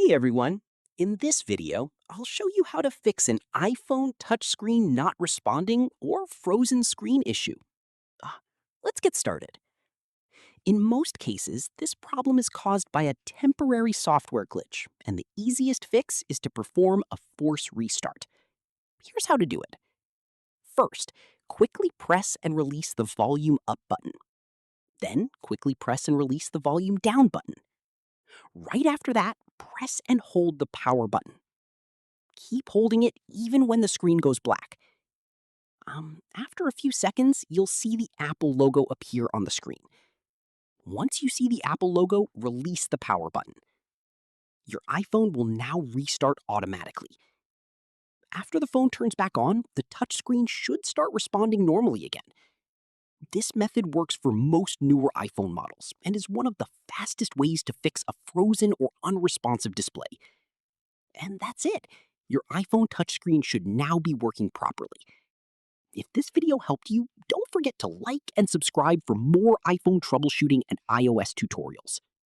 Hey everyone! In this video, I'll show you how to fix an iPhone touchscreen not responding or frozen screen issue. Ah, Let's get started. In most cases, this problem is caused by a temporary software glitch, and the easiest fix is to perform a force restart. Here's how to do it. First, quickly press and release the volume up button. Then, quickly press and release the volume down button. Right after that, press and hold the power button. Keep holding it even when the screen goes black. After a few seconds, you'll see the Apple logo appear on the screen. Once you see the Apple logo, release the power button. Your iPhone will now restart automatically. After the phone turns back on, the touchscreen should start responding normally again. This method works for most newer iPhone models and is one of the fastest ways to fix a frozen or unresponsive display. And that's it. Your iPhone touchscreen should now be working properly. If this video helped you, don't forget to like and subscribe for more iPhone troubleshooting and iOS tutorials.